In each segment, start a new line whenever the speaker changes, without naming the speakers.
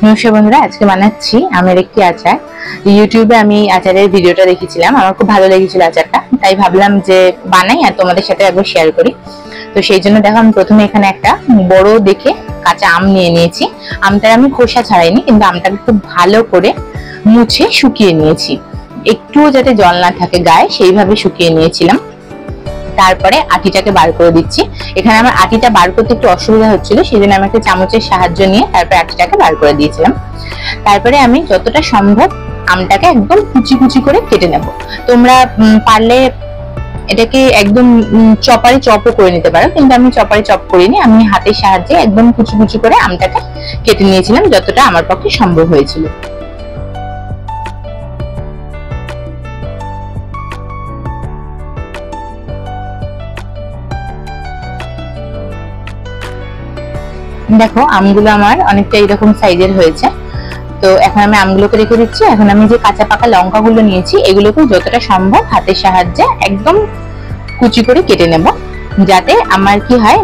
নমস্কার বন্ধুরা, আজকে বানাচ্ছি আমের একটি আচার। ইউটিউবে আমি আচারের ভিডিওটা দেখেছিলাম, আমার খুব ভালো লেগেছিল আচারটা, তাই ভাবলাম যে বানাই আর তোমাদের সাথে একবার শেয়ার করি। তো সেই জন্য দেখো, আমি প্রথমে এখানে একটা বড় দেখে কাঁচা আম নিয়ে নিয়েছি। আমটার আমি খোসা ছাড়াইনি, কিন্তু আমটাকে খুব ভালো করে মুছে শুকিয়ে নিয়েছি, একটুও যাতে জল না থাকে গায়ে সেইভাবে শুকিয়ে নিয়েছিলাম। তারপরে আটিটাকে বার করে দিচ্ছি। এখানে আমার আটিটা বার করতে একটু অসুবিধা হচ্ছিল, সেই জন্য আমি একটা চামচের সাহায্য নিয়ে তারপরে আটিটাকে বার করে দিয়েছিলাম। তারপরে আমি যতটা সম্ভব আমটাকে একদম কুচি কুচি করে কেটে নেব। তোমরা পারলে এটাকে একদম চপারে চপও করে নিতে পারো, কিন্তু আমি চপারে চপ করিনি, আমি হাতের সাহায্যে একদম কুচি কুচি করে আমটাকে কেটে নিয়েছিলাম যতটা আমার পক্ষে সম্ভব হয়েছিল। দেখো, আমগুলো আমার অনেকটা এরকম সাইজের হয়েছে। তো এখন আমি আমগুলোকে রেখে দিচ্ছি। এখন আমি যে কাঁচা পাকা লঙ্কাগুলো নিয়েছি, এগুলোকে যতটা সম্ভব হাতের সাহায্যে একদম কুচি করে কেটে নেব, যাতে আমার কি হয়,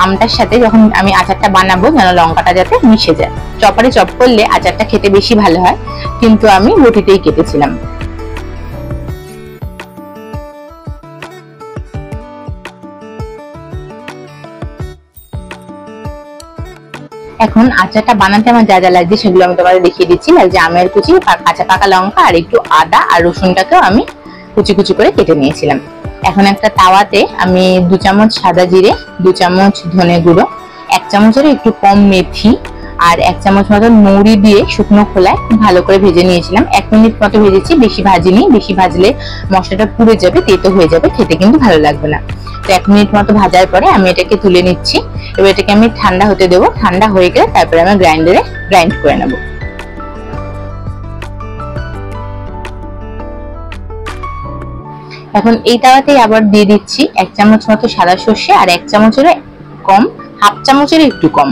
আমটার সাথে যখন আমি আচারটা বানাবো যেন লঙ্কাটা যাতে মিশে যায়। চপারে চপ করলে আচারটা খেতে বেশি ভালো হয়, কিন্তু আমি বটিতেই কেটেছিলাম। এখন আচারটা বানাতে আমার যা যা লাগছে সেগুলো আমি তোমাদের দেখিয়ে দিচ্ছি। লাগছে আমের কুচি, কাঁচা পাকা লঙ্কা, আর একটু আদা আর রসুনটাকেও আমি কুচি কুচি করে কেটে নিয়েছিলাম। এখন একটা তাওয়াতে আমি 2 চামচ সাদা জিরে, 2 চামচ ধনে গুঁড়ো, 1 চামচের একটু কম মেথি আর 1 চামচ মতো মৌরি দিয়ে শুকনো খোলায় খুব ভালো করে ভেজে নিয়েছিলাম। 1 মিনিট মতো ভেজেছি, বেশি ভাজিনি, বেশি ভাজলে মশলাটা পুড়ে যাবে, তেতো হয়ে যাবে, খেতে কিন্তু ভালো লাগবে না। তো 1 মিনিট মতো ভাজার পরে আমি এটাকে তুলে নিচ্ছি। এবার এটাকে আমি ঠান্ডা হতে দেবো। ঠান্ডা হয়ে গেলে তারপরে আমি গ্রাইন্ডারে গ্রাইন্ড করে নেব। এখন এই তাওয়াতেই আবার দিয়ে দিচ্ছি 1 চামচ মতো সাদা সর্ষে আর 1 চামচের কম, হাফ চামচের একটু কম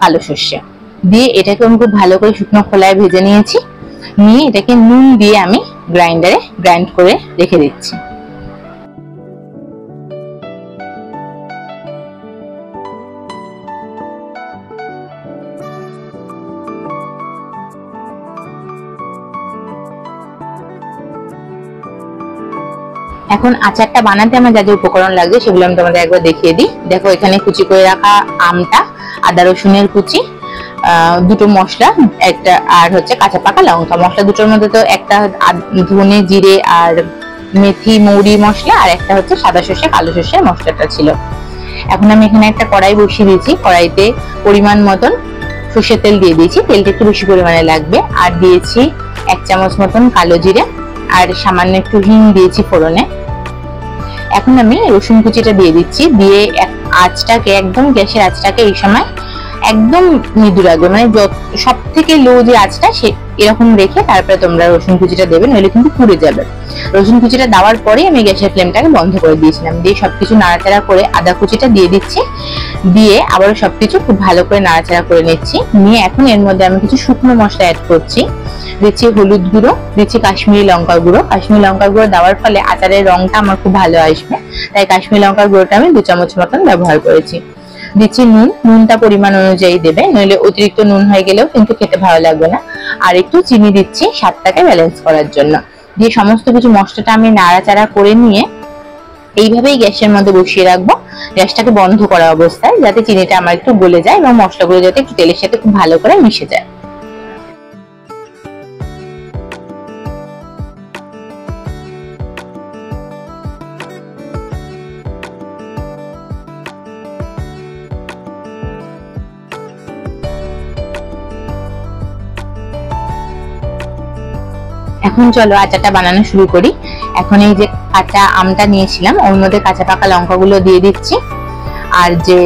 কালো সর্ষে দিয়ে এটাকে আমি খুব ভালো করে শুকনো খোলায় ভেজে নিয়েছি। নিয়ে এটাকে নুন দিয়ে আমি গ্রাইন্ডারে গ্রাইন্ড করে রেখে দিচ্ছি। এখন আচারটা বানাতে আমার যা যা উপকরণ লাগবে সেগুলো আমি তোমাদের একবার দেখিয়ে দিই। দেখো, এখানে কুচি করে রাখা আমটা, আদা রসুনের কুচি, দুটো মশলা, একটা আর হচ্ছে কাঁচা পাকা লঙ্কা। মশলা দুটোর মধ্যে তো একটা ধনে জিরে আর মেথি মৌরি মশলা, আর একটা হচ্ছে সাদা সর্ষে কালো সর্ষের মশলাটা ছিল। এখন আমি এখানে একটা কড়াই বসিয়ে দিয়েছি। কড়াইতে পরিমাণ মতন সর্ষের তেল দিয়ে দিয়েছি, তেলটা একটু বেশি পরিমাণে লাগবে। আর দিয়েছি 1 চামচ মতন কালো জিরে আর সামান্য একটু হিং দিয়েছি ফোড়নে। এখন আমি রসুন কুচিটা দিয়ে দিচ্ছি। দিয়ে আঁচটাকে একদম, গ্যাসের আঁচটাকে এই সময় একদম মৃদু রাখবে, মানে সব থেকে লো যে আঁচটা সে এরকম রেখে তারপরে তোমরা রসুন কুচিটা দেবে, নইলে কিন্তু পুড়ে যাবে। রসুন কুচিটা দেওয়ার পরে আমি গ্যাসের ফ্লেমটাকে বন্ধ করে দিয়েছিলাম। দিয়ে সবকিছু নাড়াচাড়া করে আদা কুচিটা দিয়ে দিচ্ছি। দিয়ে আবারও সবকিছু খুব ভালো করে নাড়াচাড়া করে নিচ্ছি। নিয়ে এখন এর মধ্যে আমি কিছু শুকনো মশলা অ্যাড করছি। দিচ্ছি হলুদ গুঁড়ো, দিচ্ছি কাশ্মীরি লঙ্কার গুঁড়ো। কাশ্মীরি লঙ্কার গুঁড়ো দেওয়ার ফলে আচারের রংটা আমার খুব ভালো আসবে, তাই কাশ্মীরি লঙ্কার গুঁড়োটা আমি 2 চামচ মতন ব্যবহার করেছি। দিচ্ছি নুন, নুনটা পরিমাণ অনুযায়ী দেবে, নইলে অতিরিক্ত নুন হয়ে গেলেও কিন্তু খেতে ভালো লাগবে না। আর একটু চিনি দিচ্ছি স্বাদটাকে ব্যালেন্স করার জন্য। দিয়ে সমস্ত কিছু মশলাটা আমি নাড়াচাড়া করে নিয়ে এইভাবেই গ্যাসের মধ্যে বসিয়ে রাখবো, গ্যাসটাকে বন্ধ করা অবস্থায়, যাতে চিনিটা আমার একটু গলে যায় এবং মশলাগুলো যাতে একটু তেলের সাথে খুব ভালো করে মিশে যায়। এখন চলো আচারটা বানানো শুরু করি। এখন এই যে কাঁচা আমটা নিয়েছিলাম, ওর মধ্যে কাঁচা পাকা লঙ্কাগুলো দিয়ে দিচ্ছি, আর যে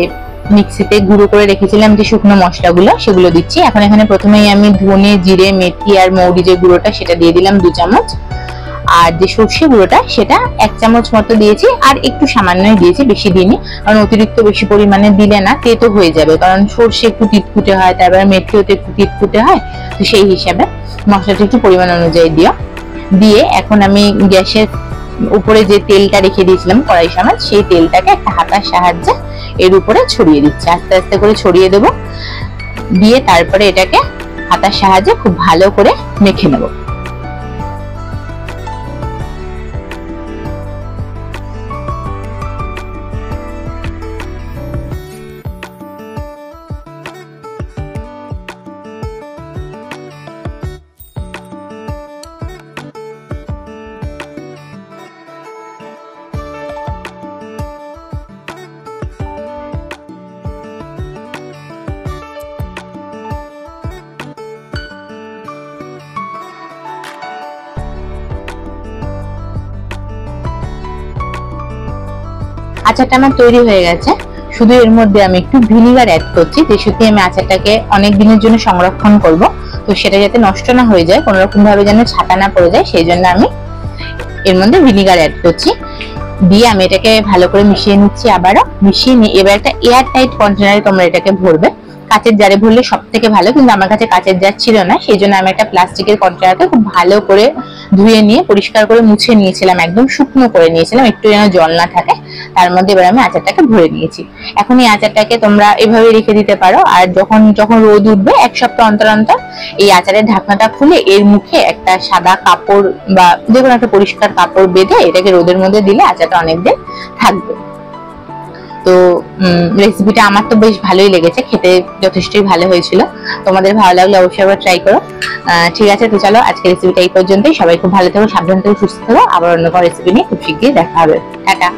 মিক্সিতে গুঁড়ো করে রেখেছিলাম যে শুকনো মশলাগুলো সেগুলো দিচ্ছি। এখন এখানে প্রথমেই আমি ধনে জিরে মেথি আর মৌরি যে গুঁড়োটা সেটা দিয়ে দিলাম 2 চামচ, আর যে সর্ষে গুঁড়োটা সেটা 1 চামচ মতো দিয়েছি, আর একটু সামান্যই দিয়েছি, বেশি দিইনি, কারণ অতিরিক্ত বেশি পরিমাণে দিলে না তেতো হয়ে যাবে, কারণ সর্ষে একটু তিতকুটে হয়, তারপরে মেথিও তো একটু তিতকুটে হয়, তো সেই হিসাবে মশলাটা একটু পরিমাণ অনুযায়ী দিও। দিয়ে এখন আমি গ্যাসের উপরে যে তেলটা রেখে দিয়েছিলাম কড়াই সমেত, সেই তেলটাকে একটা হাতার সাহায্যে এর উপরে ছড়িয়ে দিচ্ছি, আস্তে আস্তে করে ছড়িয়ে দেবো। দিয়ে তারপরে এটাকে হাতার সাহায্যে খুব ভালো করে মেখে নেব। আচারটা আমার তৈরি হয়ে গেছে। শুধু এর মধ্যে আমি একটু ভিনিগার অ্যাড করছি, যেহেতু আমি আচারটাকে অনেক দিনের জন্য সংরক্ষণ করব, তো সেটা যাতে নষ্ট না হয়ে যায়, কোনো রকম ভাবে যেন ছাতা না পড়ে যায়, সেই জন্য আমি এর মধ্যে ভিনিগার অ্যাড করছি। দিয়ে আমি এটাকে ভালো করে মিশিয়ে নিচ্ছি। আবারও মিশিয়ে নিয়ে এবার একটা এয়ার টাইট কন্টেনারে তোমরা এটাকে ভরবে। কাচের জারে ভরলে সব থেকে ভালো, কিন্তু আমার কাছে কাচের জার ছিল না, সেই জন্য আমি একটা প্লাস্টিকের কন্টেনারকে খুব ভালো করে ধুয়ে নিয়ে পরিষ্কার করে মুছে নিয়েছিলাম, একদম শুকনো করে নিয়েছিলাম, একটু যেন জল না থাকে। তার মধ্যে এবার আমি আচারটাকে ভরে নিয়েছি। এখন এই আচারটাকে তোমরা এভাবে রেখে দিতে পারো, আর যখন যখন রোদ উঠবে 1 সপ্তাহ অন্তর অন্তর এই আচারের ঢাকনাটা খুলে এর মুখে একটা সাদা কাপড় বা যে কোনো একটা পরিষ্কার কাপড় বেঁধে এটাকে রোদের মধ্যে দিলে আচারটা অনেকদিন থাকবে। তো রেসিপিটা আমার তো বেশ ভালোই লেগেছে, খেতে যথেষ্টই ভালো হয়েছিল। তোমাদের ভালো লাগলে অবশ্যই আবার ট্রাই করো। ঠিক আছে, তো চলো আজকে রেসিপিটা এই পর্যন্তই। সবাই খুব ভালো থেকো, সাবধান থেকো, সুস্থ থেকো। আবার অন্য কোনো রেসিপি নিয়ে খুব শীঘ্রই দেখা হবে। টাটা।